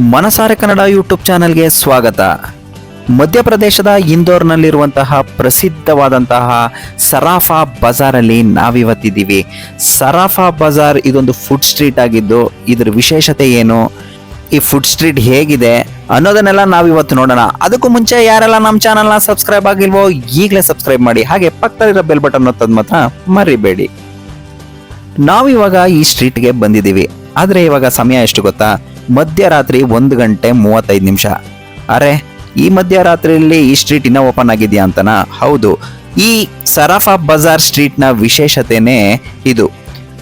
ಮನಸಾರೆ ಕನ್ನಡ ಯೂಟ್ಯೂಬ್ ಚಾನೆಲ್ಗೆ ಸ್ವಾಗತ. ಮಧ್ಯಪ್ರದೇಶದ ಇಂದೋರ್ನಲ್ಲಿರುವಂತಹ ಪ್ರಸಿದ್ಧವಾದಂತಹ ಸರಾಫಾ ಬಜಾರಲ್ಲಿ ನಾವಿವತ್ತಿದ್ದೀವಿ. ಸರಾಫಾ ಬಜಾರ್ ಇದೊಂದು ಫುಡ್ ಸ್ಟ್ರೀಟ್ ಆಗಿದ್ದು ಇದ್ರ ವಿಶೇಷತೆ ಏನು, ಈ ಫುಡ್ ಸ್ಟ್ರೀಟ್ ಹೇಗಿದೆ ಅನ್ನೋದನ್ನೆಲ್ಲ ನಾವಿವತ್ತು ನೋಡೋಣ. ಅದಕ್ಕೂ ಮುಂಚೆ ಯಾರೆಲ್ಲ ನಮ್ಮ ಚಾನಲ್ನ ಸಬ್ಸ್ಕ್ರೈಬ್ ಆಗಿಲ್ವೋ ಈಗಲೇ ಸಬ್ಸ್ಕ್ರೈಬ್ ಮಾಡಿ, ಹಾಗೆ ಪಕ್ಕದಲ್ಲಿರೋ ಬೆಲ್ ಬಟನ್ ಒತ್ತೋದು ಮಾತ್ರ ಮರಿಬೇಡಿ. ನಾವಿವಾಗ ಈ ಸ್ಟ್ರೀಟ್ಗೆ ಬಂದಿದ್ದೀವಿ, ಆದರೆ ಇವಾಗ ಸಮಯ ಎಷ್ಟು ಗೊತ್ತಾ? ಮಧ್ಯರಾತ್ರಿ 1:35. ಅರೆ, ಈ ಮಧ್ಯರಾತ್ರಿಯಲ್ಲಿ ಈ ಸ್ಟ್ರೀಟ್ ಇನ್ನೂ ಓಪನ್ ಆಗಿದೆಯಾ ಅಂತನಾ? ಹೌದು, ಈ ಸರಾಫಾ ಬಜಾರ್ ಸ್ಟ್ರೀಟ್ನ ವಿಶೇಷತೆನೇ ಇದು.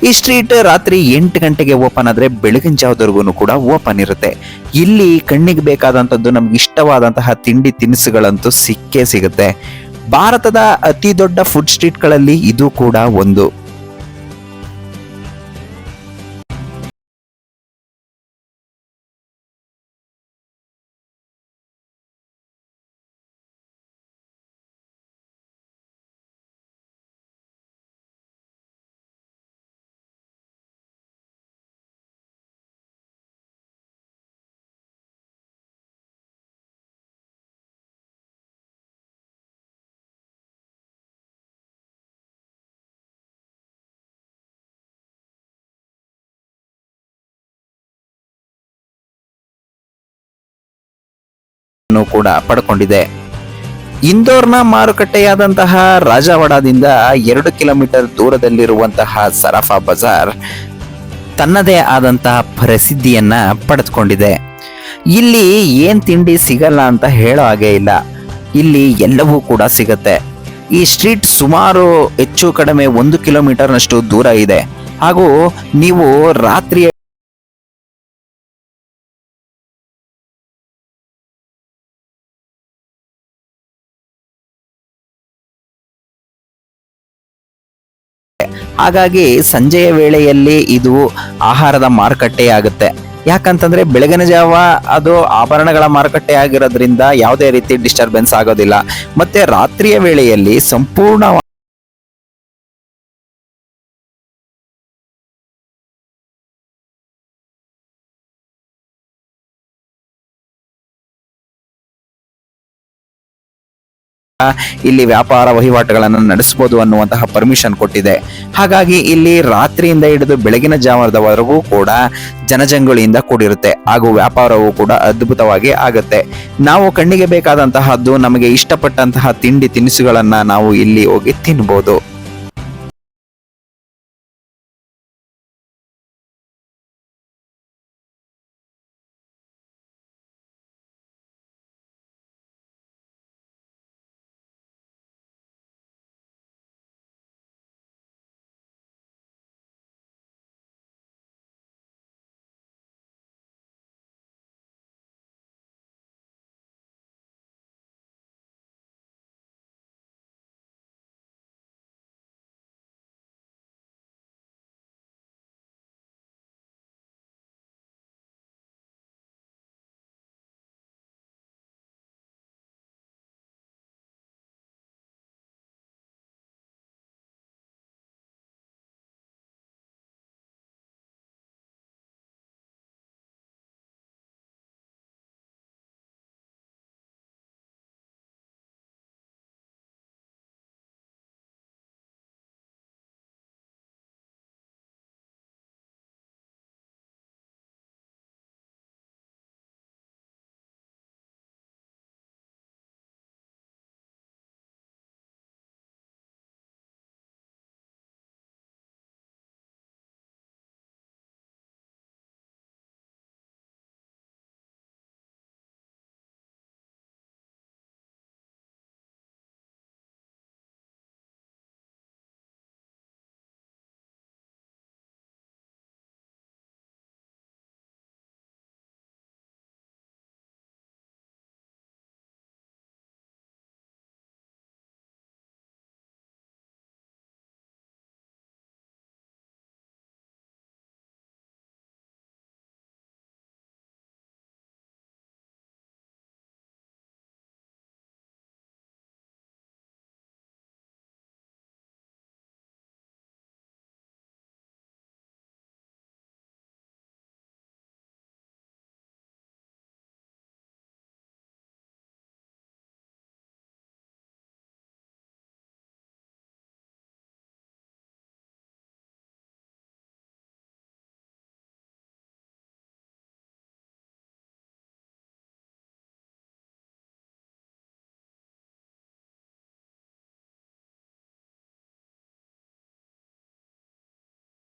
ಈ ಸ್ಟ್ರೀಟ್ ರಾತ್ರಿ 8 ಗಂಟೆಗೆ ಓಪನ್ ಆದರೆ ಬೆಳಗಿನ ಜಾವದವರೆಗೂ ಕೂಡ ಓಪನ್ ಇರುತ್ತೆ. ಇಲ್ಲಿ ಕಣ್ಣಿಗೆ ಬೇಕಾದಂಥದ್ದು, ನಮ್ಗೆ ಇಷ್ಟವಾದಂತಹ ತಿಂಡಿ ತಿನಿಸುಗಳಂತೂ ಸಿಕ್ಕೇ ಸಿಗುತ್ತೆ. ಭಾರತದ ಅತಿ ದೊಡ್ಡ ಫುಡ್ ಸ್ಟ್ರೀಟ್ಗಳಲ್ಲಿ ಇದು ಕೂಡ ಒಂದು. ಕೂಡ ಪಡ್ಕೊಂಡಿದೆ. ಇಂದೋರ್ನ ಮಾರುಕಟ್ಟೆಯಾದಂತಹ ರಾಜವಾಡದಿಂದ 2 ಕಿಲೋಮೀಟರ್ ದೂರದಲ್ಲಿರುವಂತಹ ಸರಾಫಾ ಬಜಾರ್ ತನ್ನದೇ ಆದಂತಹ ಪ್ರಸಿದ್ಧಿಯನ್ನ ಪಡೆದುಕೊಂಡಿದೆ. ಇಲ್ಲಿ ಏನ್ ತಿಂಡಿ ಸಿಗಲ್ಲ ಅಂತ ಹೇಳೋ ಹಾಗೆ ಇಲ್ಲ, ಇಲ್ಲಿ ಎಲ್ಲವೂ ಕೂಡ ಸಿಗತ್ತೆ. ಈ ಸ್ಟ್ರೀಟ್ ಸುಮಾರು ಹೆಚ್ಚು ಕಡಿಮೆ 1 ಕಿಲೋಮೀಟರ್ನಷ್ಟು ದೂರ ಇದೆ. ಹಾಗೂ ನೀವು ರಾತ್ರಿ ಹಾಗಾಗಿ ಸಂಜೆಯ ವೇಳೆಯಲ್ಲಿ ಇದು ಆಹಾರದ ಮಾರುಕಟ್ಟೆ ಆಗುತ್ತೆ. ಯಾಕಂತಂದ್ರೆ ಬೆಳಗಿನ ಜಾವ ಅದು ಆಭರಣಗಳ ಮಾರುಕಟ್ಟೆ ಆಗಿರೋದ್ರಿಂದ ಯಾವುದೇ ರೀತಿ ಡಿಸ್ಟರ್ಬೆನ್ಸ್ ಆಗೋದಿಲ್ಲ. ಮತ್ತೆ ರಾತ್ರಿಯ ವೇಳೆಯಲ್ಲಿ ಸಂಪೂರ್ಣ ಇಲ್ಲಿ ವ್ಯಾಪಾರ ವಹಿವಾಟುಗಳನ್ನು ನಡೆಸಬಹುದು ಅನ್ನುವಂತಹ ಪರ್ಮಿಷನ್ ಕೊಟ್ಟಿದೆ. ಹಾಗಾಗಿ ಇಲ್ಲಿ ರಾತ್ರಿಯಿಂದ ಹಿಡಿದು ಬೆಳಗಿನ ಜಾವದವರೆಗೂ ಕೂಡ ಜನಜಂಗುಳಿಯಿಂದ ಕೂಡಿರುತ್ತೆ. ಹಾಗೂ ವ್ಯಾಪಾರವೂ ಕೂಡ ಅದ್ಭುತವಾಗಿ ಆಗುತ್ತೆ. ನಾವು ಕಣ್ಣಿಗೆ ಬೇಕಾದಂತಹದ್ದು, ನಮಗೆ ಇಷ್ಟಪಟ್ಟಂತಹ ತಿಂಡಿ ತಿನಿಸುಗಳನ್ನ ನಾವು ಇಲ್ಲಿ ಹೋಗಿ ತಿನ್ಬಹುದು.